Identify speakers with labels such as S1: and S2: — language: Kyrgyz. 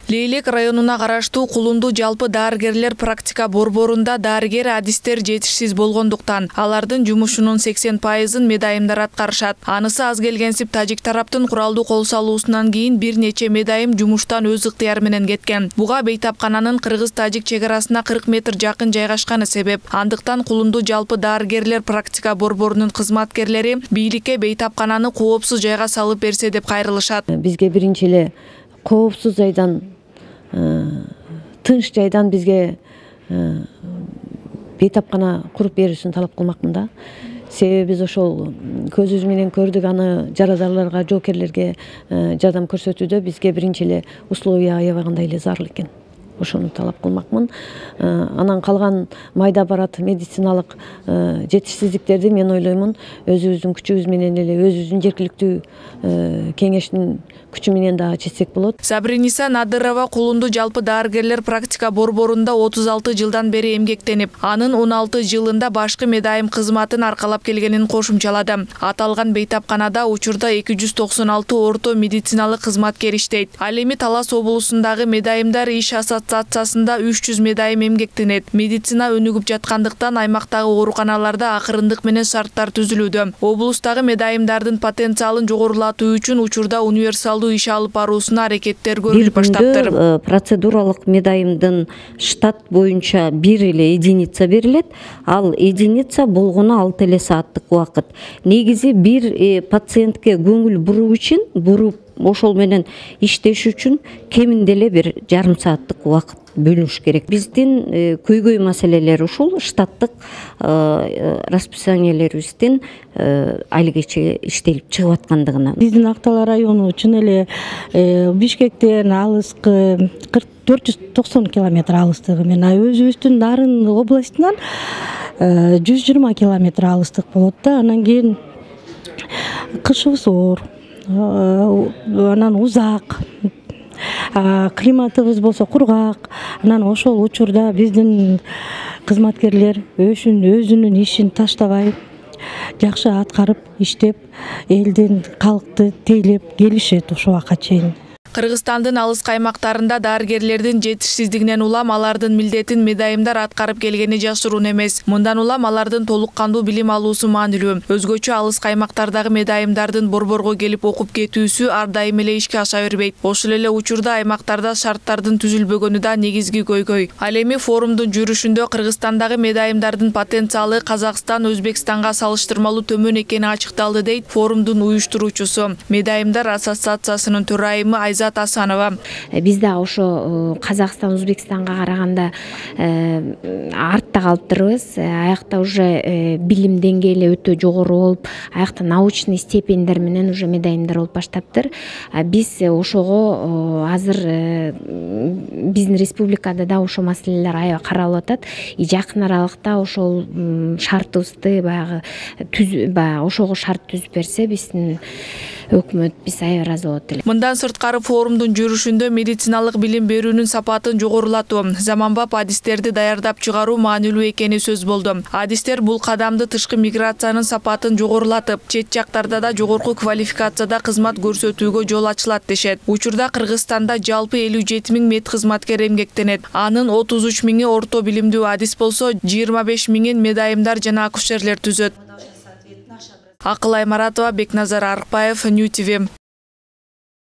S1: Лейлек районуна караштуу Кулунду жалпы дарыгерлер практика борборунда дарыгер адистер жетишсиз болгондуктан алардын жумушунун 80%-ын медайымдар аткарышат. Анысы аз келгенсип тажик тараптын куралдуу кол салуусунан кийин бир нече медайым жумуштан өз ыктыяры менен кеткен. Буга бейтапкананын кыргыз-тажик чек-арасына 40 метр жакын жайгашканы себеп. Андыктан Кулунду жалпы дарыгерлер практика борборунун кызматкерлери бийликке бейтапкананы коопсуз жайга салып берсе деп кайрылышат.
S2: Бизге биринчи эле коопсуз жайдан тынч жайдан бизге бейтапкана куруп берүүсүн талап кылмакмын да. Себеби биз ошол көзүбүз менен көрдүк, аны жарадарларга, жоокерлерге жардам көрсөтүүдө бизге биринчи эле условия аябагандай эле зарыл экен. Ошону талап кылмакмын. Анан калган майда барат медициналык жетишсиздиктерди мен ойлоймун өзүбүздүн күчүбүз менен эле, өзүбүздүн жергиликтүү кеңештин күчү менен дагы чечсек болот.
S1: Сабриниса Надырова Кулунду жалпы дарыгерлер практика борборунда 36 жылдан бери эмгектенип, анын 16 жылында башкы медайым кызматын аркалап келгенин кошумчалады. Аталган бейтапканада учурда 296 орто медициналык кызматкер иштейт. Ал эми Талас облусундагы медайымдар иш ассоциациясында 300 медайым эмгектенет. Медицина өнүгүп жаткандыктан аймактагы ооруканаларда акырындык менен шарттар түзүлүүдө. Облустагы медайымдардын потенциалын жогорулатуу үчүн учурда универсалдуу иш алып баруусуна аракеттер көрүлүп баштаптыр.
S3: Процедуралык медайымдын штат боюнча бир эле единица берилет. Ал единица болгону 6 эле сааттык убакыт. Негизи бир пациентке көңүл буруу үчүн ошол менен иштеш үчүн кеминде эле бир жарым сааттык убакыт бөлүнүш керек. Биздин көйгөй маселелер ушул штаттык расписаниелерибиздин алигече иштелип чыгып аткандыгына.
S4: Биздин Актала району чын эле Бишкектен алыскы 490 километр алыстыгы менен өзүбүздүн Нарын областынан 120 километр алыстык болот да. Анан кийин кышыбыз оор, анан узак, климатыбыз болсо кургак. Анан ошол учурда биздин кызматкерлер өзүнүн ишин таштабай жакшы аткарып иштеп, элдин, калкты тейлеп келишет ошол убакка чейин.
S1: Кыргызстандын алыскы аймактарында дарыгерлердин жетишсиздигинен улам алардын милдетин медайымдар аткарып келгени жашыруун эмес. Мындан улам алардын толук кандуу билим алуусу маанилүү. Өзгөчө алыскы аймактардагы медайымдардын борборго келип окуп кетүүсү ар дайым эле ишке аша бербейт. Ошол эле учурда аймактарда шарттардын түзүлбөгөнү да негизги көйгөй. Ал эми форумдун жүрүшүндө Кыргызстандагы медайымдардын потенциалы Казакстан, Өзбекстанга салыштырмалуу төмөн экени ачыкталды дейт форумдун уюштуруучусу, медайымдар ассоциациясынын төрайымы Айзат Асанова.
S5: Биз да ошо Казакстан, Өзбекстанга караганда артта калыптырбыз. Аякта уже билим деңгээли өтө жогору болуп, аякта научный степендер менен уже медайымдар болуп баштаптыр. Биз ошого азыр биздин республикада да ошо маселелер аябай каралып атат. Жакын аралыкта ошол шартыбызды ошого шарт түзүп берсе, биздин өкмөт биз аябай ыраазы болот эле.
S1: Мындан сырткары форумдун жүрүшүндө медициналык билим берүүнүн сапатын жогорулатуу, заманбап адистерди даярдап чыгаруу маанилүү экени сөз болду. Адистер бул кадамды тышкы миграциянын сапатын жогорулатып, чет жактарда да жогорку квалификацияда кызмат көрсөтүүгө жол ачылат дешет. Учурда Кыргызстанда жалпы 57 000 мед кызматкер эмгектенет. Анын 33 000 орто билимдүү адис болсо, 25 000 медайымдар жана акушерлер түзөт. Акылай Маратова, Бекназар Арыкбаев, Нью ТВ.